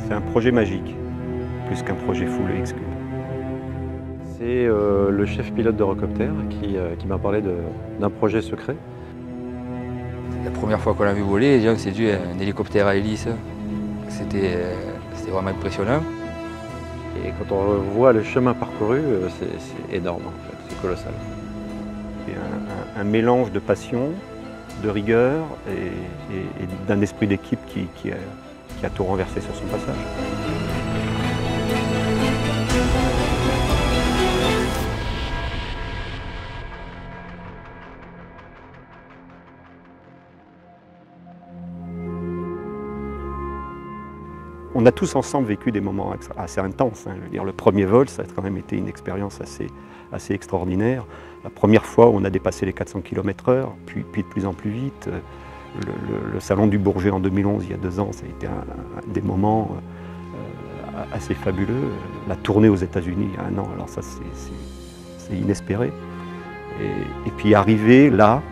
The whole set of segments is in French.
C'est un projet magique, plus qu'un projet full X-Cube. C'est le chef pilote d'Eurocopter qui m'a parlé d'un projet secret. La première fois qu'on l'a vu voler, déjà, c'est dû à un hélicoptère à hélice. C'était vraiment impressionnant. Et quand on voit le chemin parcouru, c'est énorme en fait, c'est colossal. C'est un mélange de passion, de rigueur et d'un esprit d'équipe qui a tout renversé sur son passage. On a tous ensemble vécu des moments assez intenses. Je veux dire, le premier vol, ça a quand même été une expérience assez extraordinaire. La première fois où on a dépassé les 400 km/h, puis de plus en plus vite. Le salon du Bourget en 2011, il y a 2 ans, ça a été des moments assez fabuleux. La tournée aux États-Unis il y a 1 an, alors ça c'est inespéré. Et puis arriver là,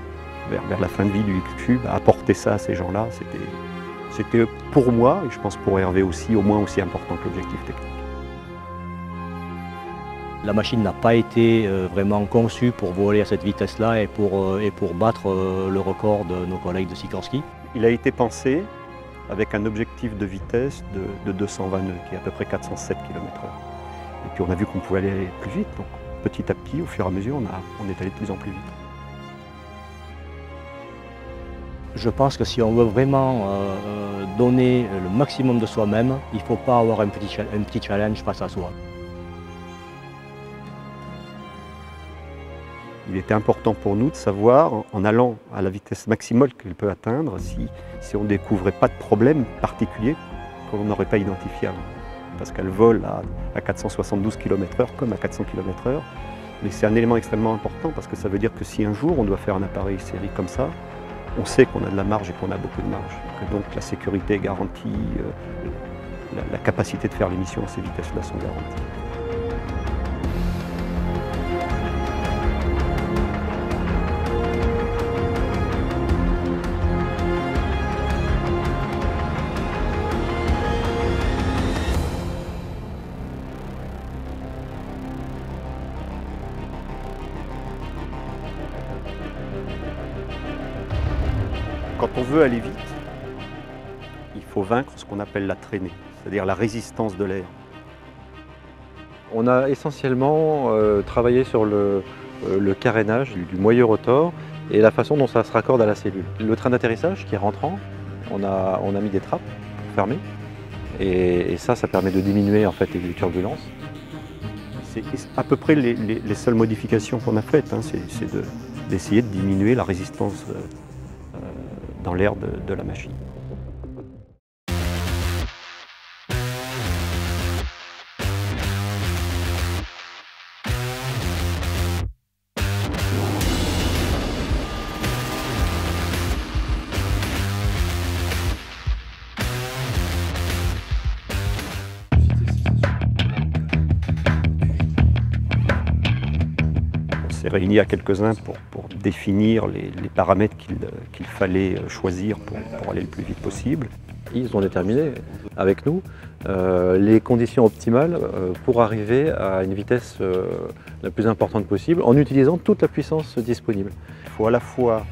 vers la fin de vie du X-Cube, à apporter ça à ces gens-là, c'était pour moi, et je pense pour Hervé aussi, au moins aussi important que l'objectif technique. La machine n'a pas été vraiment conçue pour voler à cette vitesse-là et pour battre le record de nos collègues de Sikorsky. Il a été pensé avec un objectif de vitesse de 220 nœuds, qui est à peu près 407 km/h. Et puis on a vu qu'on pouvait aller plus vite, donc petit à petit, au fur et à mesure, on est allé de plus en plus vite. Je pense que si on veut vraiment donner le maximum de soi-même, il ne faut pas avoir un petit challenge face à soi. Il était important pour nous de savoir, en allant à la vitesse maximale qu'elle peut atteindre, si on ne découvrait pas de problème particulier qu'on n'aurait pas identifié avant. Parce qu'elle vole à 472 km/h comme à 400 km/h. Mais c'est un élément extrêmement important parce que ça veut dire que si un jour on doit faire un appareil série comme ça, on sait qu'on a de la marge et qu'on a beaucoup de marge. Que donc la sécurité est garantie, la capacité de faire les missions à ces vitesses-là sont garanties. Quand on veut aller vite, il faut vaincre ce qu'on appelle la traînée, c'est-à-dire la résistance de l'air. On a essentiellement travaillé sur le carénage du moyeu rotor et la façon dont ça se raccorde à la cellule. Le train d'atterrissage qui est rentrant, on a mis des trappes pour fermer et ça permet de diminuer en fait les turbulences. C'est à peu près les seules modifications qu'on a faites, c'est d'essayer de diminuer la résistance dans l'air de la machine. On s'est réunis à quelques-uns pour définir les paramètres qu'il fallait choisir pour aller le plus vite possible. Ils ont déterminé avec nous les conditions optimales pour arriver à une vitesse la plus importante possible en utilisant toute la puissance disponible. Il faut à la fois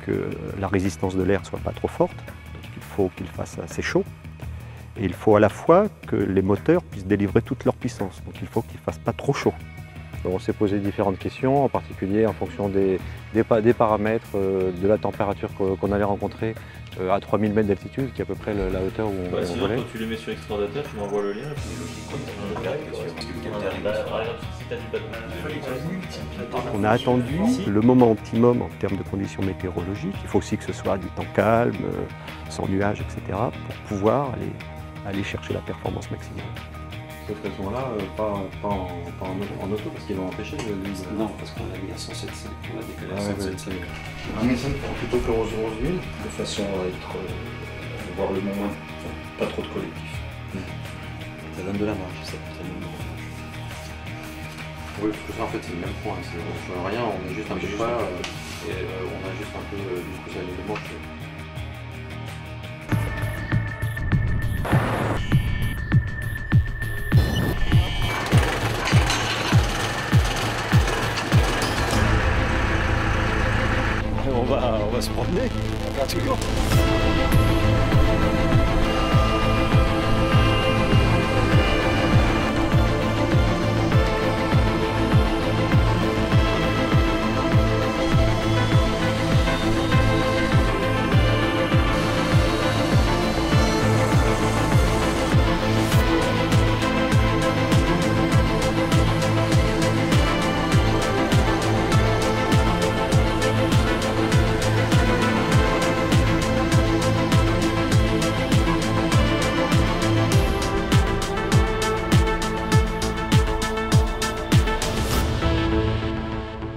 que la résistance de l'air ne soit pas trop forte, donc il faut qu'il fasse assez chaud, et il faut à la fois que les moteurs puissent délivrer toute leur puissance, donc il faut qu'ils ne fassent pas trop chaud. On s'est posé différentes questions, en particulier en fonction des paramètres, de la température qu'on allait rencontrer à 3000 mètres d'altitude, qui est à peu près la hauteur où on volait. Quand tu les mets sur Extraordinateur, tu m'envoies le lien et puis On a attendu le moment optimum en termes de conditions météorologiques. Il faut aussi que ce soit du temps calme, sans nuages, etc., pour pouvoir aller chercher la performance maximale. Cette raison-là, pas en auto, parce qu'ils l'ont empêché de... Non, parce qu'on l'a mis à 107, on l'a décalé à 107. plutôt que Rose-Roseville, de façon à avoir le moment, pas trop de collectif. Ça donne de la marge, ça donne de la marge. Oui, parce que ça en fait c'est le même point, on ne change rien, on est juste un peu pas, et on a juste un peu du coup ça les manches. on va se promener, on va faire toujours.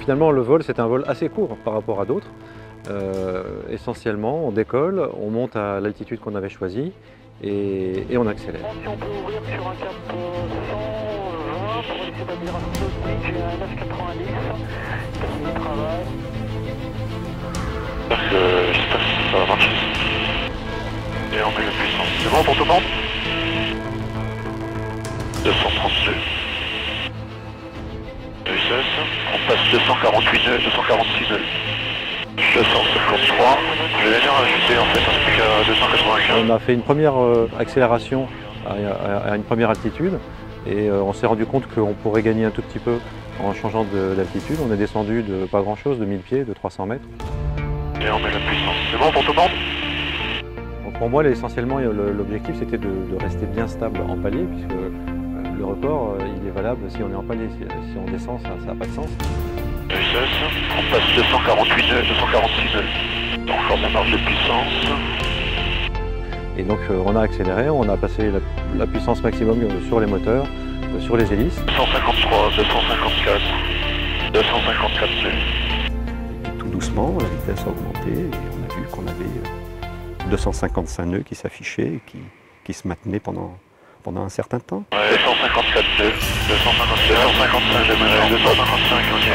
Finalement, le vol, c'est un vol assez court par rapport à d'autres. Essentiellement, on décolle, on monte à l'altitude qu'on avait choisie et on accélère. Si on peut ouvrir sur un cap 120 pour laisser établir un Sputnik, j'ai un 990, termine le travail. J'espère que ça va marcher. Et on met la puissance. C'est bon pour tout le monde 232. On passe 248 nœuds, 246 nœuds. 253. Je vais venir ajuster en fait, on est plus qu'à 295. On a fait une première accélération à une première altitude et on s'est rendu compte qu'on pourrait gagner un tout petit peu en changeant d'altitude. On est descendu de pas grand chose, de 1000 pieds, de 300 mètres. Et on met la puissance. C'est bon pour tout le monde Donc pour moi, essentiellement, l'objectif c'était de rester bien stable en palier puisque le record, il est valable si on est en palier. Si on descend, ça n'a pas de sens. On passe 248 nœuds, 246 nœuds. Encore la marge de puissance. Et donc on a accéléré, on a passé la puissance maximum sur les moteurs, sur les hélices. 253, 254, 254 nœuds. Et puis tout doucement, la vitesse a augmenté et on a vu qu'on avait 255 nœuds qui s'affichaient et qui se maintenaient pendant un certain temps. Ouais, 254 nœuds, 252, 255, j'aimerais 255, ok.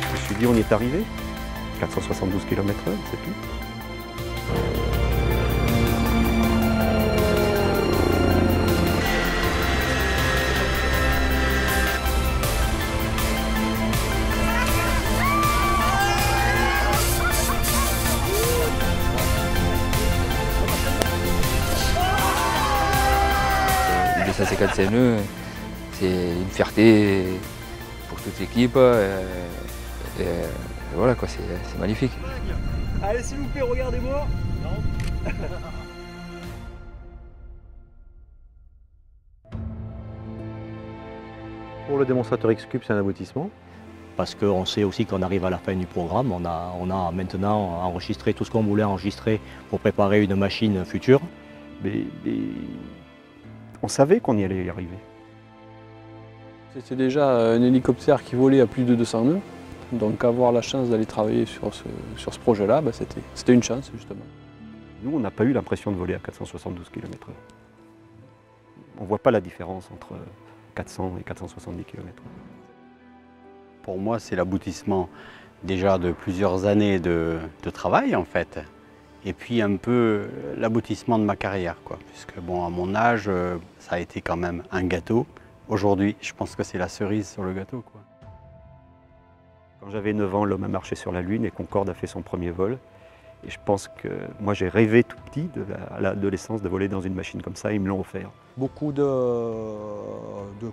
Je me suis dit on y est arrivé, 472 km/h, c'est tout. Le 255 nœuds, c'est une fierté pour toute l'équipe. Et voilà quoi, c'est magnifique. Allez, s'il vous plaît, regardez-moi. Non. Pour le démonstrateur X-Cube, c'est un aboutissement. Parce qu'on sait aussi qu'on arrive à la fin du programme. On a maintenant enregistré tout ce qu'on voulait enregistrer pour préparer une machine future. Mais on savait qu'on y allait y arriver. C'était déjà un hélicoptère qui volait à plus de 200 nœuds. Donc avoir la chance d'aller travailler sur ce projet-là, c'était une chance justement. Nous, on n'a pas eu l'impression de voler à 472 km/h. On ne voit pas la différence entre 400 et 470 km/h. Pour moi, c'est l'aboutissement déjà de plusieurs années de travail en fait. Et puis un peu l'aboutissement de ma carrière, quoi. Puisque bon, à mon âge, ça a été quand même un gâteau. Aujourd'hui, je pense que c'est la cerise sur le gâteau, quoi. Quand j'avais 9 ans, l'homme a marché sur la Lune et Concorde a fait son premier vol. Et je pense que moi, j'ai rêvé tout petit, à l'adolescence, de voler dans une machine comme ça. Ils me l'ont offert. Beaucoup de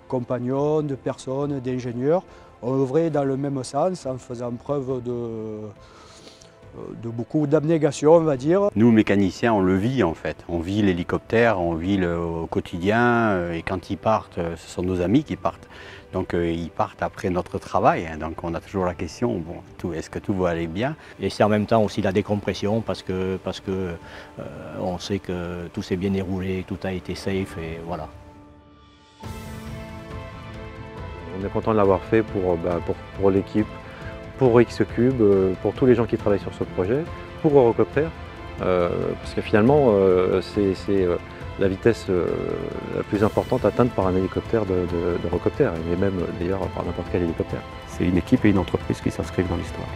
compagnons, de personnes, d'ingénieurs ont œuvré dans le même sens en faisant preuve de beaucoup d'abnégation, on va dire. Nous, mécaniciens, on le vit en fait. On vit l'hélicoptère, on vit au quotidien. Et quand ils partent, ce sont nos amis qui partent. Donc ils partent après notre travail. Donc on a toujours la question, bon, est-ce que tout va aller bien? Et c'est en même temps aussi la décompression parce que on sait que tout s'est bien déroulé, tout a été safe et voilà. On est content de l'avoir fait pour l'équipe, pour X-Cube, pour tous les gens qui travaillent sur ce projet, pour Eurocopter, parce que finalement c'est la vitesse la plus importante atteinte par un hélicoptère d'Eurocopter, et même d'ailleurs par n'importe quel hélicoptère. C'est une équipe et une entreprise qui s'inscrivent dans l'histoire.